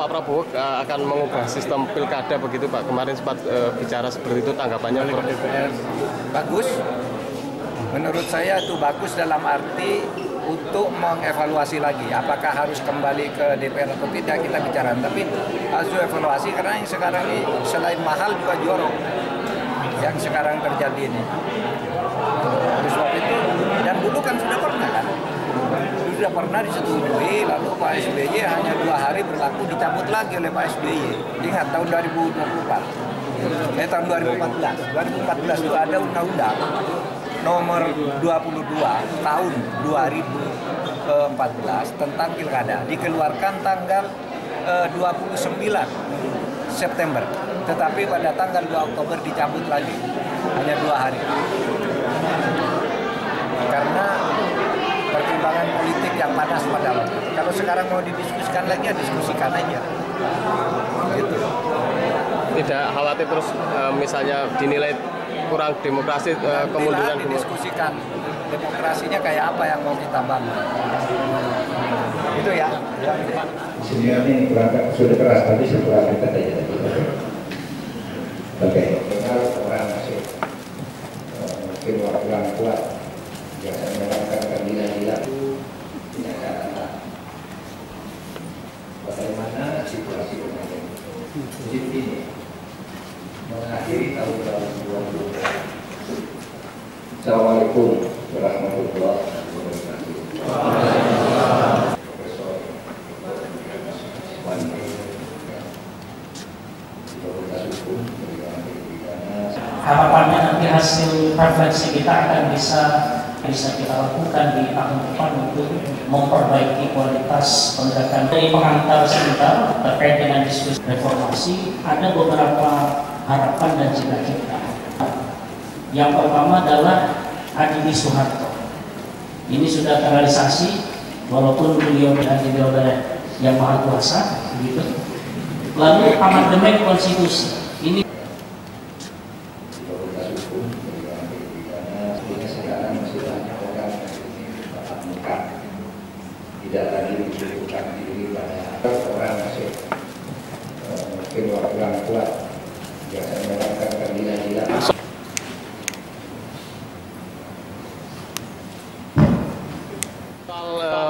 Pak Prabowo akan mengubah sistem pilkada begitu Pak. Kemarin sempat bicara seperti itu, tanggapannya DPR. Bagus. Menurut saya itu bagus dalam arti untuk mengevaluasi lagi apakah harus kembali ke DPR atau tidak, kita bicara. Tapi harus evaluasi karena yang sekarang ini selain mahal juga jorok yang sekarang terjadi ini. Oleh sebab itu, dan dulu kan sudah pernah disetujui, lalu Pak SBY hanya 2 hari berlaku, dicabut lagi oleh Pak SBY. Ingat tahun 2024, tahun 2014 itu ada undang-undang nomor 22 tahun 2014 tentang pilkada, dikeluarkan tanggal 29 September, tetapi pada tanggal 2 Oktober dicabut lagi, hanya 2 hari. Karena pertimbangan politik yang panas pada waktu itu. Kalau sekarang mau didiskusikan lagi, ya diskusikan aja. Gitu. Tidak khawatir terus misalnya dinilai kurang demokrasi, kemunduran didiskusikan demokrasinya kayak apa yang mau kita bangun. Itu ya. Senior ini berangkat sudah keras, tapi setelah kita aja. Oke, tinggal orang masih mungkin orang kuat. Biasa melakukan gila-gila tidak ada. Bagaimana situasi kemarin? Jadi ini mengakhiri tahun 2020. Assalamualaikum warahmatullahi wabarakatuh. Profesor Wandi, Fakultas Hukum, harapannya nanti hasil refleksi kita akan bisa kita lakukan di tahun depan untuk memperbaiki kualitas penegakan. Dari pengantar sebentar terkait dengan diskusi reformasi, ada beberapa harapan dan cita-cita. Yang pertama adalah Adi Soeharto. Ini sudah terrealisasi walaupun beliau dihadiri oleh Yang Maha Kuasa, gitu. Lalu amandemen konstitusi. Ini tidak lagi dibutuhkan diri pada orang masih mungkin orang kuat biasa melakukan gila-gila.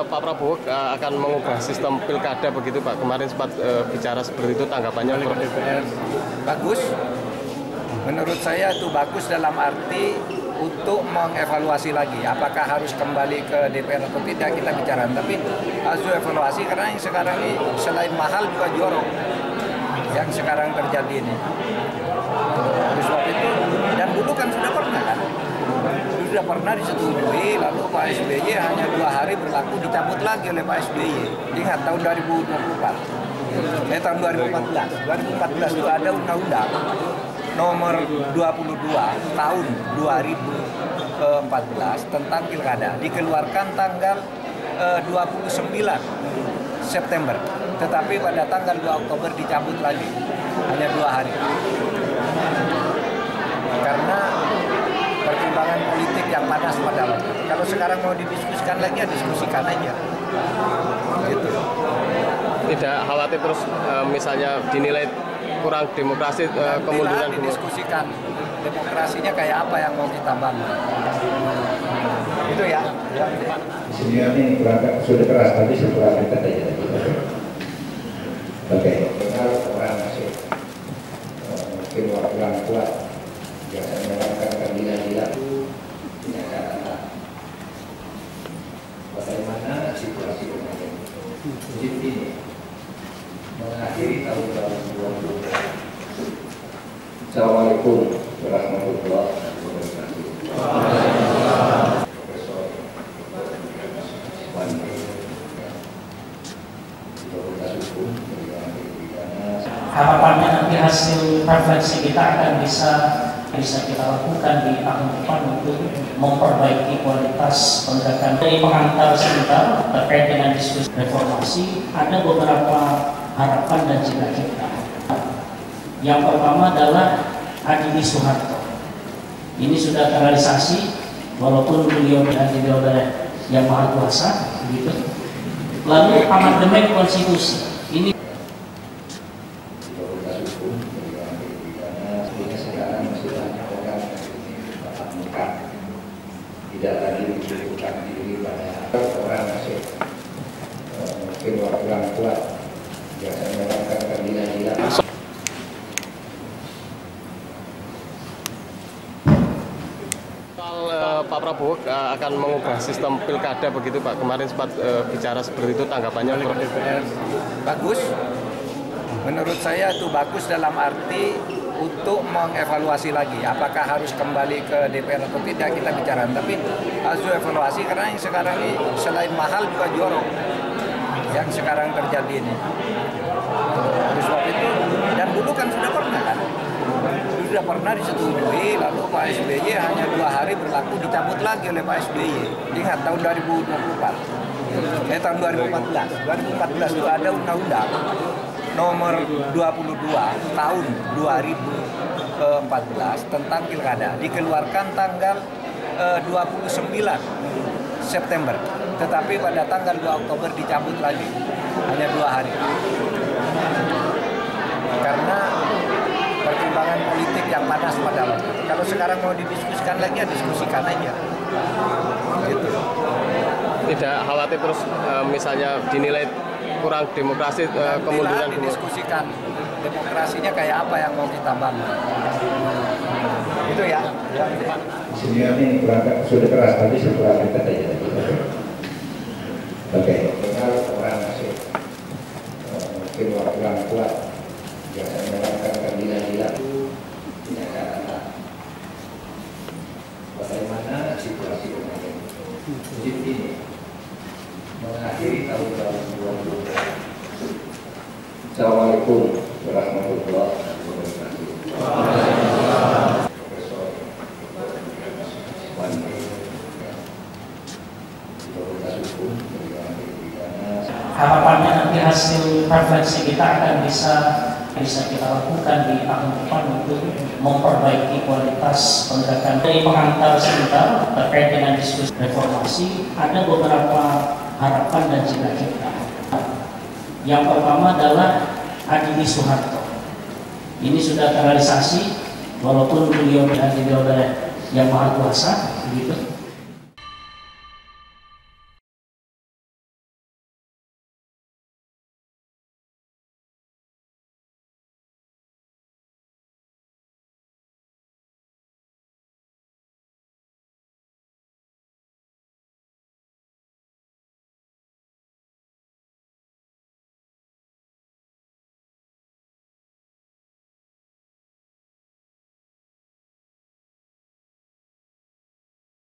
Pak Prabowo akan mengubah sistem pilkada begitu Pak. Kemarin sempat bicara seperti itu, tanggapannya DPR. Bagus. Menurut saya itu bagus dalam arti untuk mengevaluasi lagi apakah harus kembali ke DPR atau tidak, kita bicara. Tapi harus evaluasi karena yang sekarang ini selain mahal juga jorok yang sekarang terjadi ini. Oleh sebab itu, dan dulu kan sudah pernah disetujui, lalu Pak SBY hanya 2 hari berlaku, dicabut lagi oleh Pak SBY. Ingat tahun 2024, tahun 2014 itu ada undang-undang nomor 22 tahun 2014 tentang pilkada, dikeluarkan tanggal 29 September, tetapi pada tanggal 2 Oktober dicabut lagi, hanya 2 hari. Karena pertimbangan politik yang panas pada waktu itu. Kalau sekarang mau didiskusikan lagi, ya diskusikan aja. Gitu. Tidak khawatir terus misalnya dinilai kurang demokrasi, kemunduran didiskusikan demokrasinya kayak apa yang mau kita bangun. Itu ya. Senior ini berangkat sudah keras, tapi setelah kita aja. Oke, tinggal orang masih mungkin orang kuat biasa melakukan gila-gila tidak ada. Bagaimana situasi kemarin? Jadi ini mengakhiri tahun 2020. Assalamualaikum warahmatullahi wabarakatuh. Profesor Wandi, Fakultas Hukum, harapannya nanti hasil refleksi kita akan bisa kita lakukan di tahun depan untuk memperbaiki kualitas penegakan. Dari pengantar sebentar terkait dengan diskusi reformasi, ada beberapa harapan dan cita-cita. Yang pertama adalah Adi Soeharto. Ini sudah terrealisasi walaupun beliau dihadiri oleh Yang Maha Kuasa, gitu. Lalu amandemen konstitusi. Ini Prabowo akan mengubah sistem pilkada begitu Pak. Kemarin sempat bicara seperti itu, tanggapannya bagus. Menurut saya itu bagus dalam arti untuk mengevaluasi lagi apakah harus kembali ke DPR atau tidak, kita bicara. Tapi harus evaluasi karena yang sekarang ini selain mahal juga jorok yang sekarang terjadi ini. Oleh sebab itu, dan dulu kan sudah pernah disetujui, lalu Pak SBY hanya 2 hari berlaku dicabut lagi oleh Pak SBY. Ingat tahun 2014 itu ada undang-undang nomor 22 tahun 2014 tentang pilkada, dikeluarkan tanggal 29 September, tetapi pada tanggal 2 Oktober dicabut lagi, hanya 2 hari. Karena pertimbangan politik yang panas pada waktu itu. Kalau sekarang mau didiskusikan lagi, ya diskusikan aja. Gitu. Tidak khawatir terus misalnya dinilai kurang demokrasi, kemunduran didiskusikan demokrasinya kayak apa yang mau kita bangun. Itu ya. Sebenarnya ini sudah keras, tapi setelah kita aja. Oke, kalau orang masih mungkin orang kuat biasa melakukan gila-gila tidak ada. Bagaimana situasi kemarin ini mengakhiri tahun 2020. Assalamualaikum warahmatullahi wabarakatuh. Harapannya nanti hasil refleksi kita akan bisa kita lakukan di tahun depan untuk memperbaiki kualitas penegakan. Dari pengantar sebentar terkait dengan diskusi reformasi, ada beberapa harapan dan cita-cita. Yang pertama adalah Adi Soeharto. Ini sudah terrealisasi walaupun beliau dihadiri oleh Yang Maha Kuasa, begitu.